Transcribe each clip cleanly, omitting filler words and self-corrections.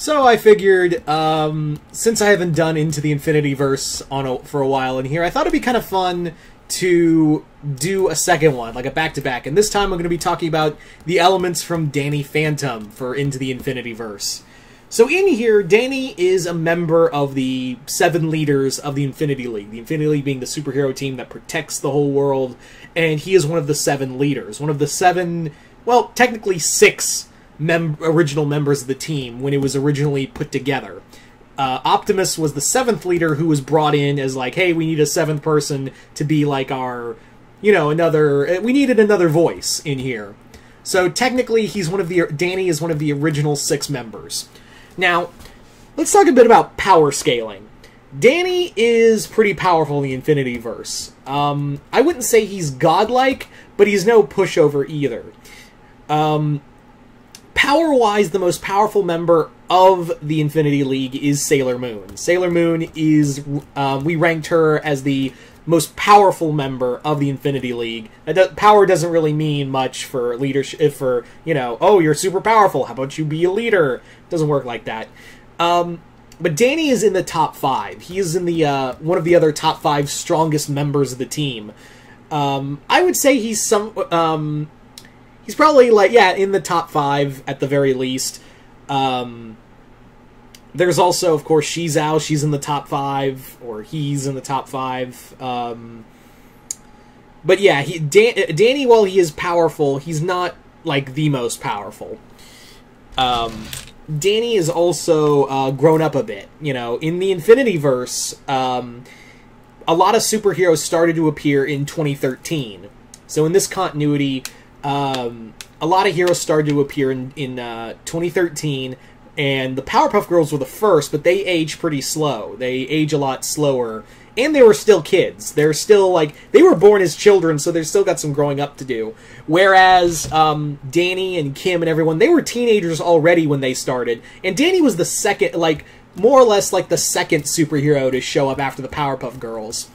So I figured, since I haven't done Into the Infinityverse for a while in here, I thought it'd be kind of fun to do a second one, like a back-to-back. And this time I'm going to be talking about the elements from Danny Phantom for Into the Infinityverse. So in here, Danny is a member of the 7 leaders of the Infinity League. The Infinity League being the superhero team that protects the whole world, and he is one of the 7 leaders. One of the 7, well, technically 6 original members of the team when it was originally put together. Optimus was the 7th leader who was brought in as like, hey, we need a 7th person to be like our, you know, we needed another voice in here. So technically Danny is one of the original 6 members. Now, let's talk a bit about power scaling. Danny is pretty powerful in the Infinityverse. I wouldn't say he's godlike, but he's no pushover either. Power-wise, the most powerful member of the Infinity League is Sailor Moon. Sailor Moon is, we ranked her as the most powerful member of the Infinity League. Power doesn't really mean much for leadership, you know, oh, you're super powerful, how about you be a leader? It doesn't work like that. But Danny is in the top 5. He is in the, one of the other top 5 strongest members of the team. I would say he's he's probably, like, yeah, in the top 5 at the very least. There's also, of course, Shizao. She's in the top 5, or he's in the top 5. But yeah, Danny, while he is powerful, he's not, like, the most powerful. Danny is also grown up a bit. You know, in the Infinityverse, a lot of superheroes started to appear in 2013. So in this continuity, a lot of heroes started to appear in 2013, and the Powerpuff Girls were the first, but they age pretty slow. They age a lot slower, and they were still kids. They're still, like, they were born as children, so they've still got some growing up to do. Whereas Danny and Kim and everyone, they were teenagers already when they started, and Danny was the second, like, more or less like the second superhero to show up after the Powerpuff Girls.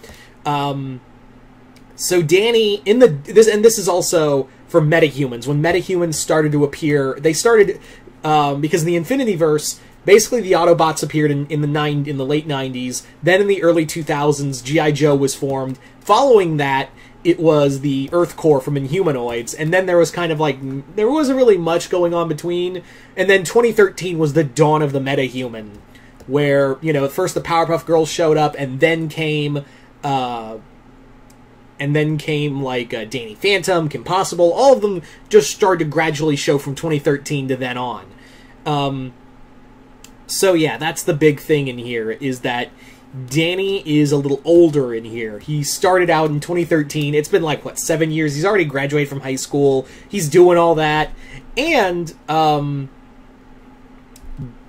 So Danny, this is also for metahumans. When metahumans started to appear, they started, because in the Infinityverse, basically the Autobots appeared in the late 90s. Then in the early 2000s, G.I. Joe was formed. Following that, it was the Earth Corps from Inhumanoids. And then there was kind of like, there wasn't really much going on between. And then 2013 was the dawn of the metahuman, where, you know, first the Powerpuff Girls showed up, and then came like Danny Phantom, Kim Possible. All of them just started to gradually show from 2013 to then on. So yeah, that's the big thing in here, is that Danny is a little older in here. He started out in 2013. It's been like, what, 7 years? He's already graduated from high school. He's doing all that. And,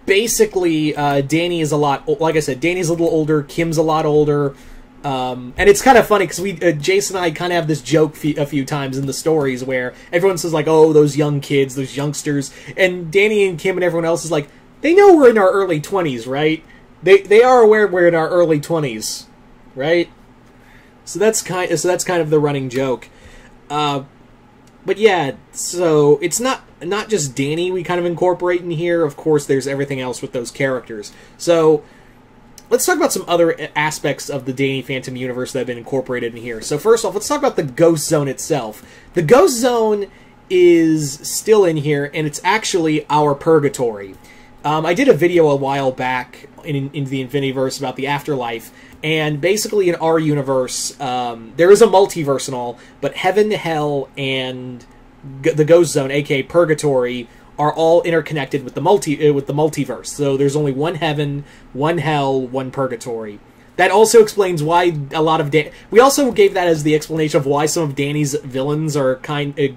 basically, Danny is a lot, like I said, Danny's a little older, Kim's a lot older. And it's kind of funny, because Jason and I kind of have this joke a few times in the stories where everyone says, like, oh, those young kids, those youngsters, and Danny and Kim and everyone else is like, they know we're in our early 20s, right? They are aware we're in our early 20s, right? So that's kind of the running joke. But yeah, so it's not just Danny we kind of incorporate in here. Of course, there's everything else with those characters. So let's talk about some other aspects of the Danny Phantom universe that have been incorporated in here. So first off, let's talk about the Ghost Zone itself. The Ghost Zone is still in here, and it's actually our purgatory. I did a video a while back in the Infinityverse about the afterlife, and basically in our universe, there is a multiverse and all, but Heaven, Hell, and the Ghost Zone, aka Purgatory, are all interconnected with the multiverse. So there's only one Heaven, one Hell, one Purgatory. That also explains why a lot of we also gave that as the explanation of why some of Danny's villains are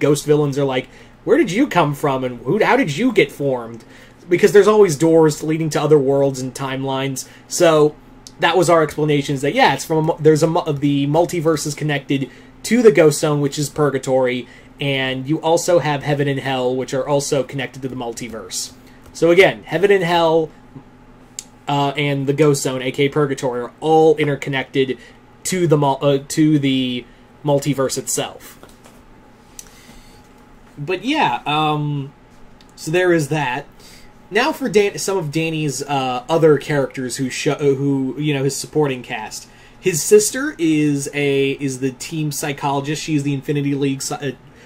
ghost villains are like, where did you come from, and how did you get formed? Because there's always doors leading to other worlds and timelines. So that was our explanation, is that yeah, it's from the multiverse is connected to the Ghost Zone, which is Purgatory, and you also have Heaven and Hell, which are also connected to the multiverse. So again, Heaven and Hell and the Ghost Zone, aka Purgatory, are all interconnected to the multiverse itself. But yeah, so there is that. now for some of Danny's other characters who his supporting cast. His sister is the team psychologist. She's the Infinity League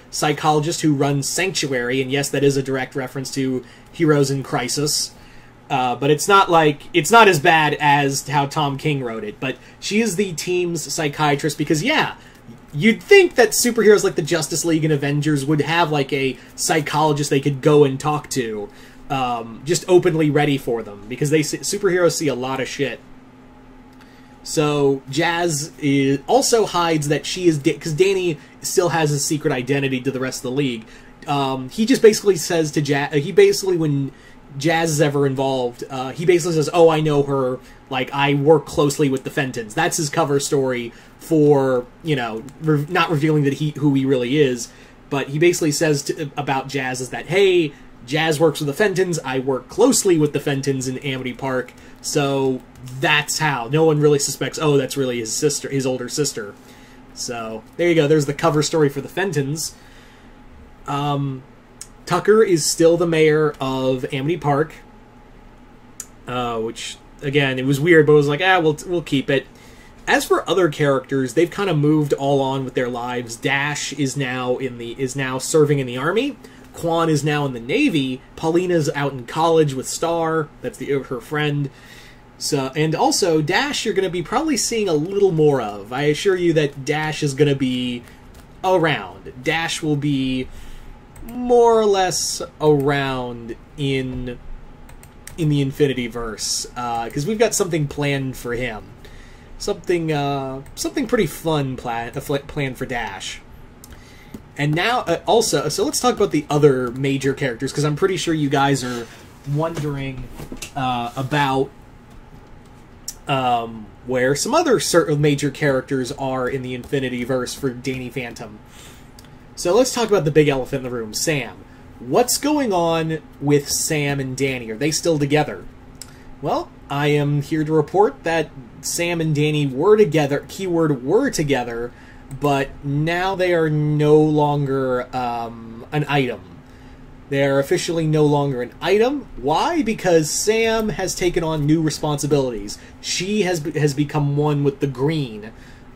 psychologist who runs Sanctuary, and yes, that is a direct reference to Heroes in Crisis. But it's not as bad as how Tom King wrote it. But she is the team's psychiatrist because, yeah, you'd think that superheroes like the Justice League and Avengers would have like a psychologist they could go and talk to, just openly ready for them, because superheroes see a lot of shit. So Jazz also hides that she is, because Danny still has a secret identity to the rest of the league. He just basically says to Jazz, when Jazz is ever involved, he basically says, "Oh, I know her. Like, I work closely with the Fentons." That's his cover story for, not revealing that who he really is. But he basically says about Jazz is that, hey, Jazz works with the Fentons. I work closely with the Fentons in Amity Park. So that's how. No one really suspects, oh, that's really his sister, his older sister. So there you go. There's the cover story for the Fentons. Tucker is still the mayor of Amity Park, which, again, it was weird, but it was like, we'll keep it. As for other characters, they've kind of moved all on with their lives. Dash is now serving in the Army. Quan is now in the Navy. Paulina's out in college with Star. That's her friend. So, and also, Dash you're going to be probably seeing a little more of. I assure you that Dash is going to be around. Dash will be more or less around in the Infinityverse, because we've got something planned for him. Something pretty fun planned for Dash. And now, also, so let's talk about the other major characters, because I'm pretty sure you guys are wondering about where some other certain major characters are in the Infinityverse for Danny Phantom. So let's talk about the big elephant in the room, Sam. What's going on with Sam and Danny? Are they still together? Well, I am here to report that Sam and Danny were together, keyword were together, but now they are no longer an item. They're officially no longer an item. Why? Because Sam has taken on new responsibilities. She has become one with the Green.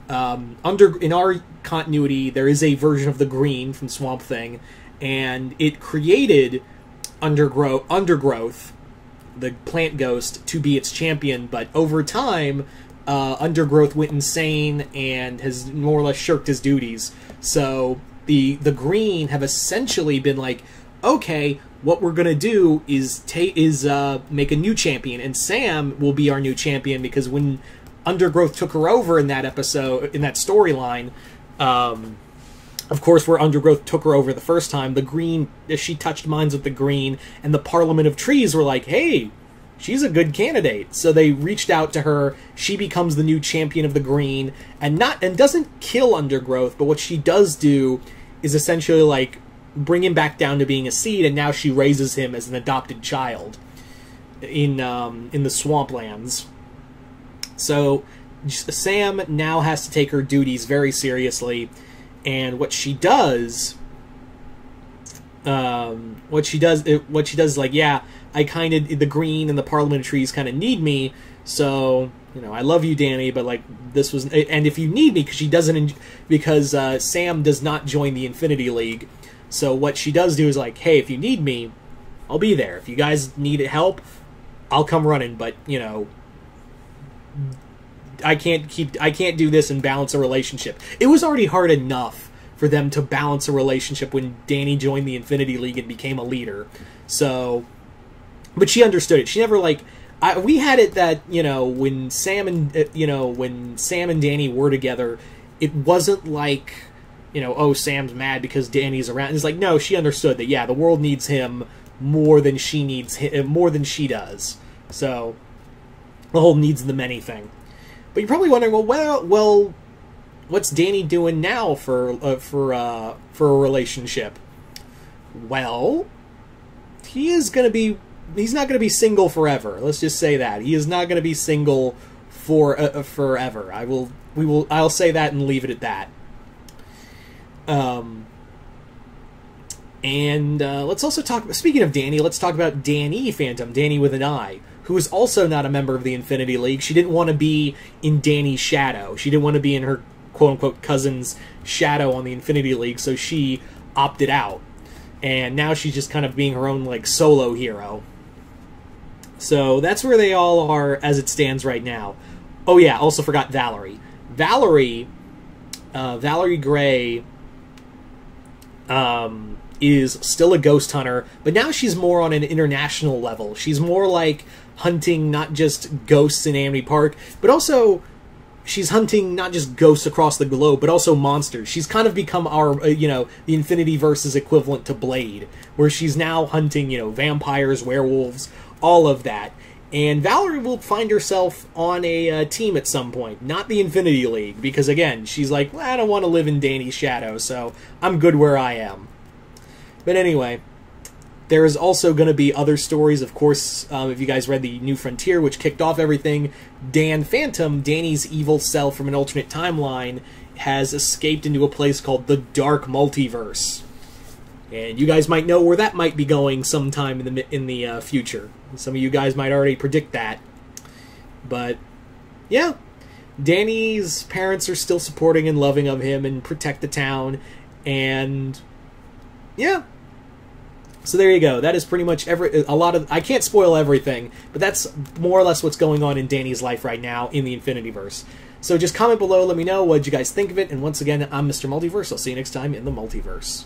In our continuity, there is a version of the Green from Swamp Thing, and it created Undergrowth, the plant ghost, to be its champion, but over time, Undergrowth went insane and has more or less shirked his duties. So the Green have essentially been like, okay, what we're gonna do is make a new champion, and Sam will be our new champion, because when Undergrowth took her over in that episode, in that storyline, of course, where Undergrowth took her over the first time, the Green, she touched minds with the Green, and the Parliament of Trees were like, hey, she's a good candidate. So they reached out to her. She becomes the new champion of the Green, and doesn't kill Undergrowth, but what she does do is essentially like bring him back down to being a seed, and now she raises him as an adopted child in the Swamplands. So Sam now has to take her duties very seriously, and what she does is like, yeah, I kind of, the Green and the Parliament of Trees kind of need me, so, I love you, Danny, but like, this was, and if you need me, because Sam does not join the Infinity League, so what she does do is like, hey, if you need me, I'll be there. If you guys need help, I'll come running, but, I can't do this and balance a relationship. It was already hard enough for them to balance a relationship when Danny joined the Infinity League and became a leader. So, but she understood it. She never we had it that, when Sam and Danny were together, it wasn't like, oh, Sam's mad because Danny's around. It's like, no, she understood that, yeah, the world needs him more than she needs him, more than she does. So, the whole needs the many thing. But you're probably wondering, well, what's Danny doing now for a relationship? Well, he's not going to be single forever. Let's just say that. He is not going to be single forever. I'll say that and leave it at that. And let's also talk, speaking of Dani, let's talk about Dani Phantom, Dani with an I, who is also not a member of the Infinity League. She didn't want to be in Dani's shadow. She didn't want to be in her quote-unquote cousin's shadow on the Infinity League, so she opted out. And now she's just kind of being her own, like, solo hero. So that's where they all are as it stands right now. Oh yeah, also forgot Valerie. Valerie Gray is still a ghost hunter, but now she's more on an international level. She's more like hunting not just ghosts in Amity Park, but also she's hunting not just ghosts across the globe, but also monsters. She's kind of become our, the Infinity Verse's equivalent to Blade, where she's now hunting, vampires, werewolves, all of that. And Valerie will find herself on a team at some point, not the Infinity League, because again, she's like, well, I don't want to live in Dani's shadow, so I'm good where I am. But anyway, there is also going to be other stories, of course, if you guys read the New Frontier, which kicked off everything. Dan Phantom, Dani's evil self from an alternate timeline, has escaped into a place called the Dark Multiverse. And you guys might know where that might be going sometime in the future. Some of you guys might already predict that. But, yeah. Dani's parents are still supporting and loving of him and protect the town. And, yeah. So there you go. That is pretty much I can't spoil everything, but that's more or less what's going on in Dani's life right now in the Infinityverse. So just comment below, let me know what you guys think of it, and once again, I'm Mr. Multiverse. I'll see you next time in the Multiverse.